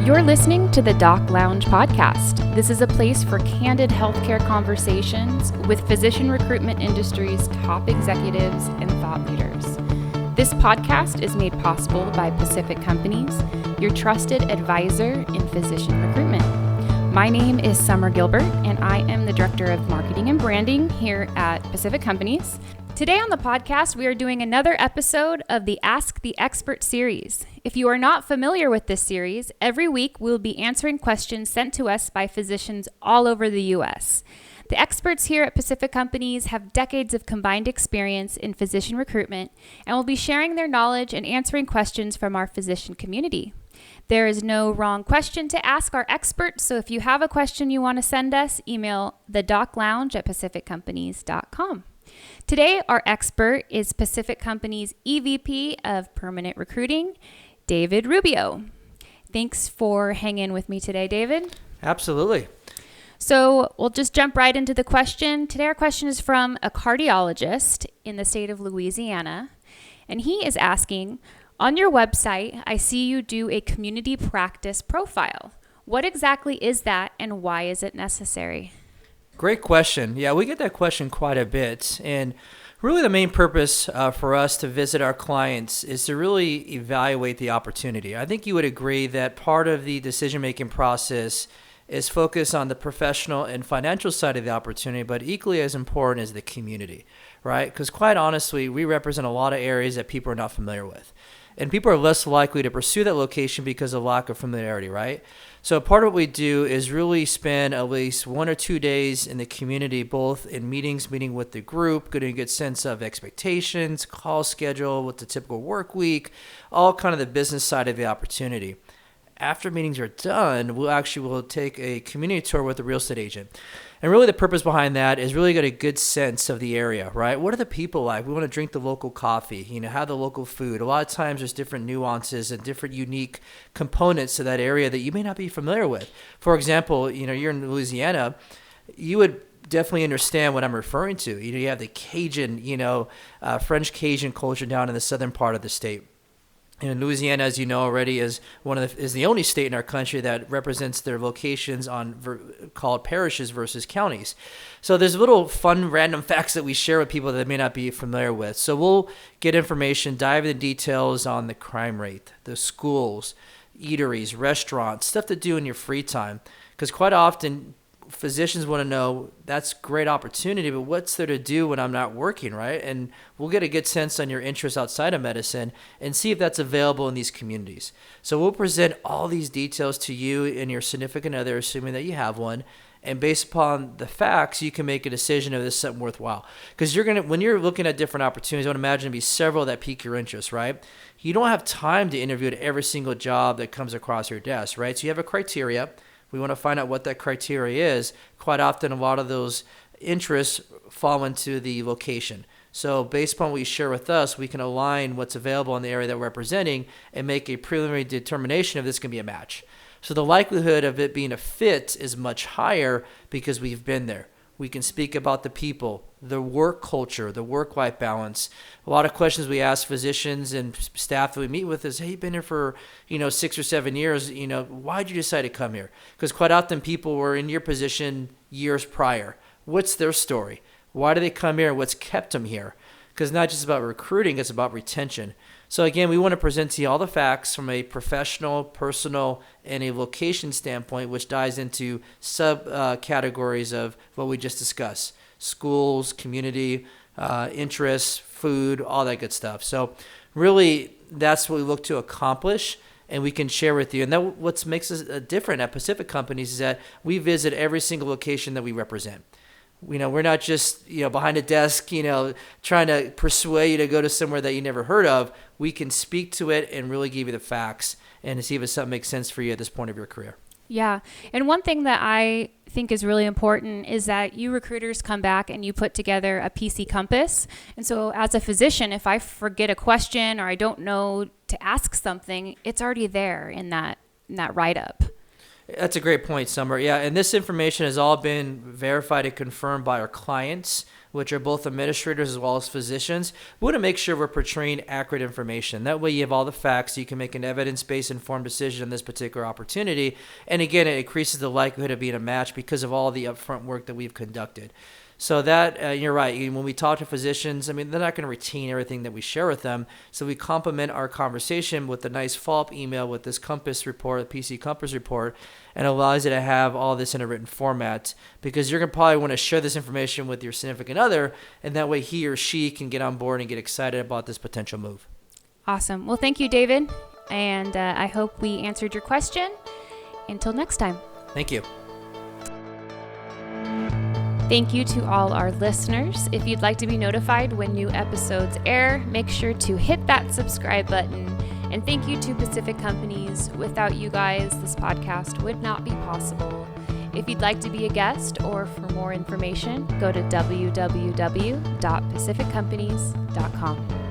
You're listening to the Doc Lounge podcast. This is a place for candid healthcare conversations with physician recruitment industry's top executives and thought leaders. This podcast is made possible by Pacific Companies, your trusted advisor in physician recruitment. My name is Summer Gilbert, and I am the Director of Marketing and Branding here at Pacific Companies. Today on the podcast, we are doing another episode of the Ask the Expert series. If you are not familiar with this series, every week we'll be answering questions sent to us by physicians all over the U.S. The experts here at Pacific Companies have decades of combined experience in physician recruitment and will be sharing their knowledge and answering questions from our physician community. There is no wrong question to ask our experts, so if you have a question you want to send us, email thedoclounge@pacificcompanies.com. Today, our expert is Pacific Company's EVP of Permanent Recruiting, David Rubio. Thanks for hanging with me today, David. Absolutely. So we'll just jump right into the question. Today, our question is from a cardiologist in the state of Louisiana, and he is asking, on your website, I see you do a community practice profile. What exactly is that, and why is it necessary? Great question. Yeah, we get that question quite a bit. And really the main purpose for us to visit our clients is to really evaluate the opportunity. I think you would agree that part of the decision-making process is focused on the professional and financial side of the opportunity, but equally as important is the community, right? Because quite honestly, we represent a lot of areas that people are not familiar with. And people are less likely to pursue that location because of lack of familiarity, right? So part of what we do is really spend at least 1 or 2 days in the community, both in meeting with the group, getting a good sense of expectations, call schedule, what's the typical work week, all kind of the business side of the opportunity. After meetings are done, we'll take a community tour with a real estate agent. And really the purpose behind that is really get a good sense of the area, right? What are the people like? We want to drink the local coffee, have the local food. A lot of times there's different nuances and different unique components to that area that you may not be familiar with. For example, you're in Louisiana, you would definitely understand what I'm referring to. You have the Cajun, French Cajun culture down in the southern part of the state. And Louisiana, as you know already, is the only state in our country that represents their locations called parishes versus counties. So there's little fun random facts that we share with people that they may not be familiar with. So we'll get information, dive into details on the crime rate, the schools, eateries, restaurants, stuff to do in your free time. Because quite often physicians want to know, that's great opportunity, but what's there to do when I'm not working, right? And we'll get a good sense on your interests outside of medicine and see if that's available in these communities. So we'll present all these details to you and your significant other, assuming that you have one. And based upon the facts, you can make a decision if this is something worthwhile. Because when you're looking at different opportunities, I would imagine there'd be several that pique your interest, right? You don't have time to interview at every single job that comes across your desk, right? So you have a criteria. We want to find out what that criteria is. Quite often, a lot of those interests fall into the location. So based upon what you share with us, we can align what's available in the area that we're representing and make a preliminary determination if this can be a match. So the likelihood of it being a fit is much higher because we've been there. We can speak about the people, the work culture, the work-life balance. A lot of questions we ask physicians and staff that we meet with is, hey, you've been here for 6 or 7 years. Why'd you decide to come here? Because quite often people were in your position years prior. What's their story? Why do they come here? What's kept them here? Because it's not just about recruiting, it's about retention. So again, we want to present to you all the facts from a professional, personal, and a location standpoint, which dives into subcategories of what we just discussed: schools, community, interests, food, all that good stuff. So really, that's what we look to accomplish, and we can share with you. And that what makes us different at Pacific Companies is that we visit every single location that we represent. We're not just, behind a desk, trying to persuade you to go to somewhere that you never heard of. We can speak to it and really give you the facts and to see if something makes sense for you at this point of your career. Yeah. And one thing that I think is really important is that you recruiters come back and you put together a PC compass. And so as a physician, if I forget a question or I don't know to ask something, it's already there in that write-up. That's a great point, Summer. Yeah, and this information has all been verified and confirmed by our clients which are both administrators as well as physicians, we want to make sure we're portraying accurate information. That way you have all the facts, so you can make an evidence-based informed decision on this particular opportunity. And again, it increases the likelihood of being a match because of all the upfront work that we've conducted. So that, you're right, when we talk to physicians, I mean, they're not going to retain everything that we share with them. So we complement our conversation with a nice follow-up email with this Compass report, the PC Compass report, and allows you to have all this in a written format, because you're going to probably want to share this information with your significant other, and that way he or she can get on board and get excited about this potential move. Awesome. Well, thank you, David. And I hope we answered your question. Until next time. Thank you. Thank you to all our listeners. If you'd like to be notified when new episodes air, make sure to hit that subscribe button. And thank you to Pacific Companies. Without you guys, this podcast would not be possible. If you'd like to be a guest or for more information, go to www.pacificcompanies.com.